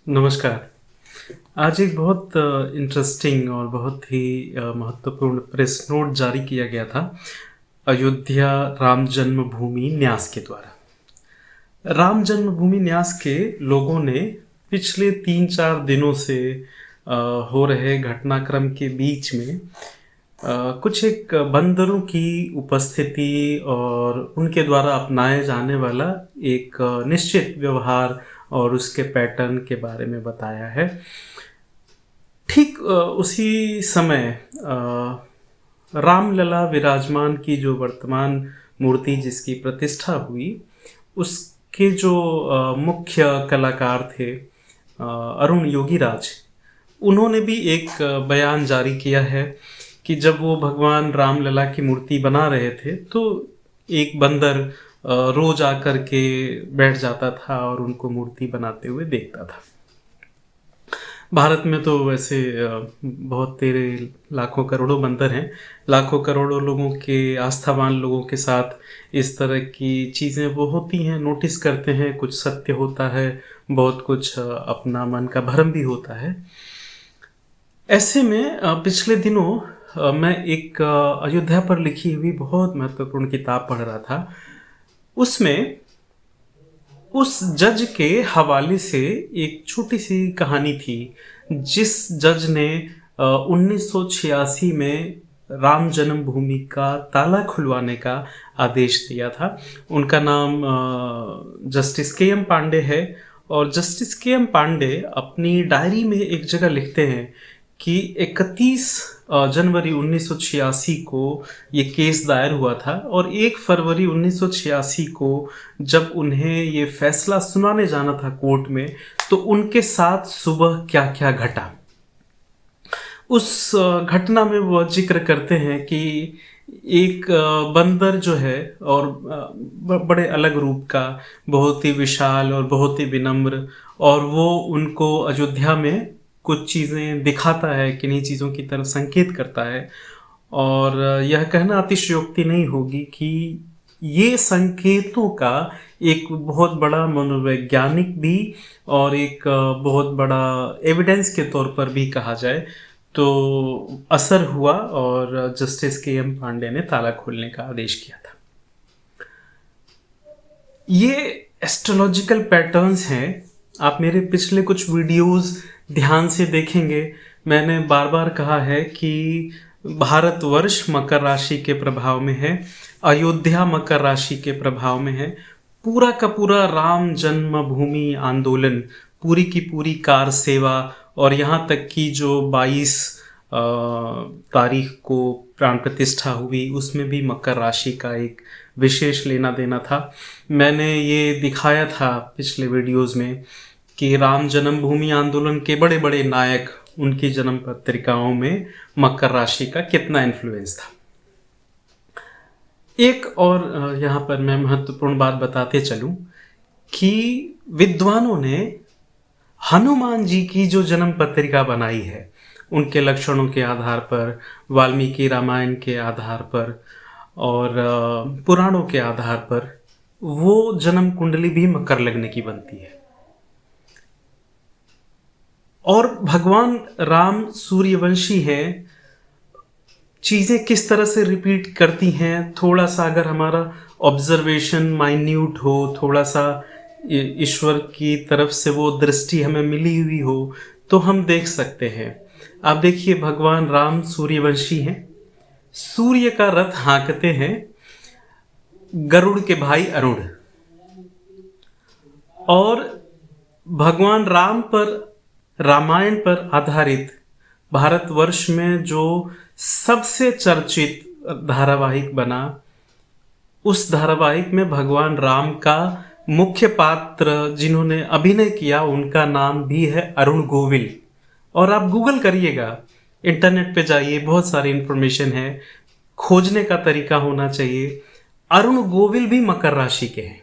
नमस्कार। आज एक बहुत इंटरेस्टिंग और बहुत ही महत्वपूर्ण प्रेस नोट जारी किया गया था अयोध्या राम जन्मभूमि न्यास के द्वारा। राम जन्मभूमि न्यास के लोगों ने पिछले 3-4 दिनों से हो रहे घटनाक्रम के बीच में कुछ एक बंदरों की उपस्थिति और उनके द्वारा अपनाए जाने वाला एक निश्चित व्यवहार और उसके पैटर्न के बारे में बताया है। ठीक उसी समय रामलला विराजमान की जो वर्तमान मूर्ति जिसकी प्रतिष्ठा हुई, उसके जो मुख्य कलाकार थे अरुण योगीराज, उन्होंने भी एक बयान जारी किया है कि जब वो भगवान रामलला की मूर्ति बना रहे थे तो एक बंदर रोज आकर के बैठ जाता था और उनको मूर्ति बनाते हुए देखता था। भारत में तो वैसे बहुत तेरे लाखों करोड़ों बंदर हैं। लाखों करोड़ों लोगों के आस्थावान लोगों के साथ इस तरह की चीज़ें वो होती हैं, नोटिस करते हैं, कुछ सत्य होता है, बहुत कुछ अपना मन का भ्रम भी होता है। ऐसे में पिछले दिनों मैं एक अयोध्या पर लिखी हुई बहुत महत्वपूर्ण किताब पढ़ रहा था। उसमें उस जज के हवाले से एक छोटी सी कहानी थी जिस जज ने 1986 में राम जन्मभूमि का ताला खुलवाने का आदेश दिया था। उनका नाम जस्टिस के एम पांडे है और जस्टिस के एम पांडे अपनी डायरी में एक जगह लिखते हैं कि 31 जनवरी 1986 को ये केस दायर हुआ था और 1 फरवरी 1986 को जब उन्हें ये फैसला सुनाने जाना था कोर्ट में, तो उनके साथ सुबह क्या क्या घटा, उस घटना में वो जिक्र करते हैं कि एक बंदर जो है और बड़े अलग रूप का, बहुत ही विशाल और बहुत ही विनम्र, और वो उनको अयोध्या में कुछ चीज़ें दिखाता है, किन्हीं चीज़ों की तरफ संकेत करता है। और यह कहना अतिशयोक्ति नहीं होगी कि ये संकेतों का एक बहुत बड़ा मनोवैज्ञानिक भी और एक बहुत बड़ा एविडेंस के तौर पर भी कहा जाए तो असर हुआ और जस्टिस के एम पांडे ने ताला खोलने का आदेश किया था। ये एस्ट्रोलॉजिकल पैटर्न्स हैं। आप मेरे पिछले कुछ वीडियोस ध्यान से देखेंगे, मैंने बार बार कहा है कि भारतवर्ष मकर राशि के प्रभाव में है, अयोध्या मकर राशि के प्रभाव में है। पूरा का पूरा राम जन्मभूमि आंदोलन, पूरी की पूरी कार सेवा और यहाँ तक कि जो 22 तारीख को प्राण प्रतिष्ठा हुई, उसमें भी मकर राशि का एक विशेष लेना देना था। मैंने ये दिखाया था पिछले वीडियोस में कि राम जन्मभूमि आंदोलन के बड़े बड़े नायक, उनकी जन्म पत्रिकाओं में मकर राशि का कितना इन्फ्लुएंस था। एक और यहाँ पर मैं महत्वपूर्ण बात बताते चलूं कि विद्वानों ने हनुमान जी की जो जन्म पत्रिका बनाई है, उनके लक्षणों के आधार पर, वाल्मीकि रामायण के आधार पर और पुराणों के आधार पर, वो जन्म कुंडली भी मकर लग्न की बनती है। और भगवान राम सूर्यवंशी है, चीज़ें किस तरह से रिपीट करती हैं, थोड़ा सा अगर हमारा ऑब्जर्वेशन माइन्यूट हो, थोड़ा सा ईश्वर की तरफ से वो दृष्टि हमें मिली हुई हो, तो हम देख सकते हैं। आप देखिए, भगवान राम सूर्यवंशी हैं, सूर्य का रथ हाँकते हैं गरुड़ के भाई अरुण, और भगवान राम पर, रामायण पर आधारित भारतवर्ष में जो सबसे चर्चित धारावाहिक बना, उस धारावाहिक में भगवान राम का मुख्य पात्र जिन्होंने अभिनय किया, उनका नाम भी है अरुण गोविल। और आप गूगल करिएगा, इंटरनेट पे जाइए, बहुत सारी इंफॉर्मेशन है, खोजने का तरीका होना चाहिए। अरुण गोविल भी मकर राशि के हैं।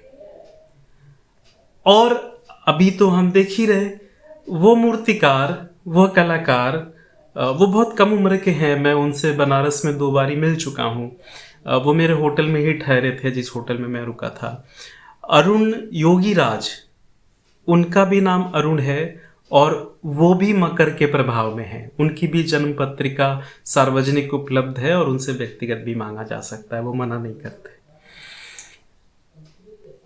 और अभी तो हम देख ही रहे, वो मूर्तिकार, वह कलाकार, वो बहुत कम उम्र के हैं। मैं उनसे बनारस में 2 बारी मिल चुका हूँ। वो मेरे होटल में ही ठहरे थे जिस होटल में मैं रुका था। अरुण योगीराज, उनका भी नाम अरुण है और वो भी मकर के प्रभाव में है। उनकी भी जन्म पत्रिका सार्वजनिक उपलब्ध है और उनसे व्यक्तिगत भी मांगा जा सकता है, वो मना नहीं करते।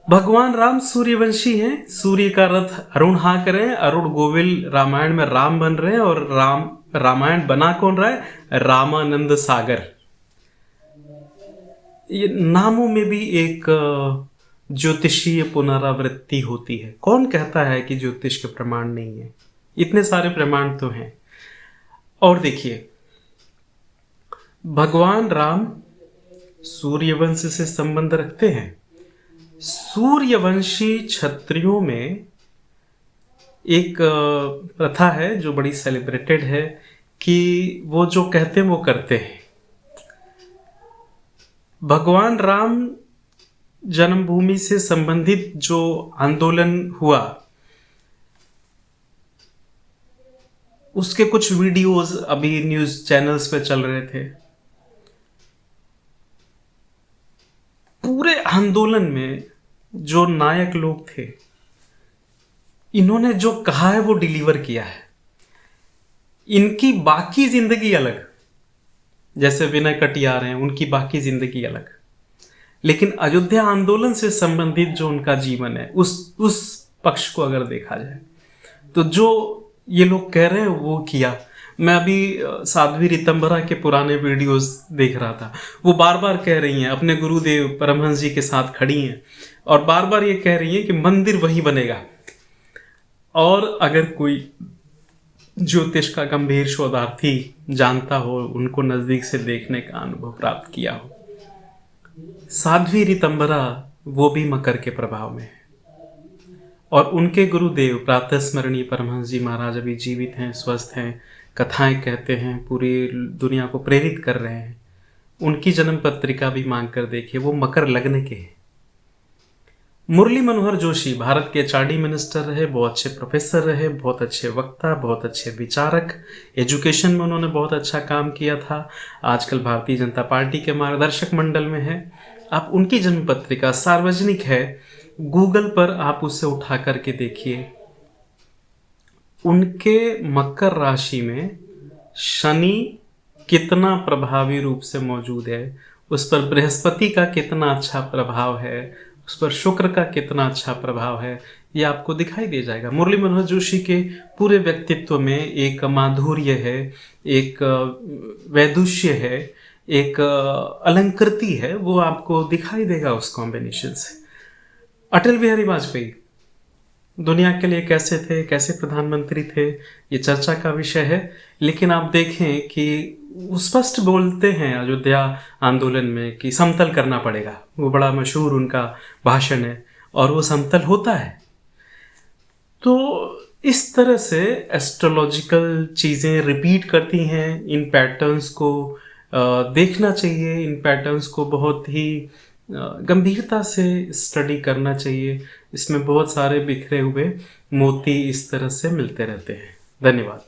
भगवान राम सूर्यवंशी हैं। सूर्य का रथ अरुण हाँक रहे हैं। अरुण गोविल रामायण में राम बन रहे हैं और रामायण बना कौन रहा है? रामानंद सागर। ये नामों में भी एक ज्योतिषीय पुनरावृत्ति होती है। कौन कहता है कि ज्योतिष के प्रमाण नहीं है? इतने सारे प्रमाण तो हैं। और देखिए, भगवान राम सूर्यवंश से संबंध रखते हैं। सूर्यवंशी क्षत्रियों में एक प्रथा है जो बड़ी सेलिब्रेटेड है कि वो जो कहते हैं वो करते हैं। भगवान राम जन्मभूमि से संबंधित जो आंदोलन हुआ, उसके कुछ वीडियोस अभी न्यूज चैनल्स पे चल रहे थे। पूरे आंदोलन में जो नायक लोग थे, इन्होंने जो कहा है वो डिलीवर किया है। इनकी बाकी जिंदगी अलग, जैसे विनय कटियार हैं, उनकी बाकी जिंदगी अलग, लेकिन अयोध्या आंदोलन से संबंधित जो उनका जीवन है, उस पक्ष को अगर देखा जाए तो जो ये लोग कह रहे हैं वो किया। मैं अभी साध्वी ऋतंभरा के पुराने वीडियोस देख रहा था। वो बार बार कह रही हैं, अपने गुरुदेव परमहंस जी के साथ खड़ी हैं और बार बार ये कह रही हैं कि मंदिर वही बनेगा। और अगर कोई ज्योतिष का गंभीर शोधार्थी जानता हो, उनको नजदीक से देखने का अनुभव प्राप्त किया हो, साध्वी ऋतंभरा वो भी मकर के प्रभाव में है। और उनके गुरुदेव प्रातः स्मरणीय परमहंस जी महाराज अभी जीवित हैं, स्वस्थ हैं, कथाएं कहते हैं, पूरी दुनिया को प्रेरित कर रहे हैं। उनकी जन्म पत्रिका भी मांग कर देखिए, वो मकर लग्न के हैं। मुरली मनोहर जोशी भारत के एचआरडी मिनिस्टर रहे, बहुत अच्छे प्रोफेसर रहे, बहुत अच्छे वक्ता, बहुत अच्छे विचारक, एजुकेशन में उन्होंने बहुत अच्छा काम किया था। आजकल भारतीय जनता पार्टी के मार्गदर्शक मंडल में है। आप उनकी जन्म पत्रिका सार्वजनिक है, गूगल पर आप उसे उठा करके देखिए। उनके मकर राशि में शनि कितना प्रभावी रूप से मौजूद है, उस पर बृहस्पति का कितना अच्छा प्रभाव है, उस पर शुक्र का कितना अच्छा प्रभाव है, ये आपको दिखाई दे जाएगा। मुरली मनोहर जोशी के पूरे व्यक्तित्व में एक माधुर्य है, एक वैदुष्य है, एक अलंकृति है, वो आपको दिखाई देगा उस कॉम्बिनेशन से। अटल बिहारी वाजपेयी दुनिया के लिए कैसे थे, कैसे प्रधानमंत्री थे, ये चर्चा का विषय है। लेकिन आप देखें कि स्पष्ट बोलते हैं अयोध्या आंदोलन में कि समतल करना पड़ेगा। वो बड़ा मशहूर उनका भाषण है और वो समतल होता है। तो इस तरह से एस्ट्रोलॉजिकल चीज़ें रिपीट करती हैं। इन पैटर्न्स को देखना चाहिए, इन पैटर्न्स को बहुत ही गंभीरता से स्टडी करना चाहिए। इसमें बहुत सारे बिखरे हुए मोती इस तरह से मिलते रहते हैं। धन्यवाद।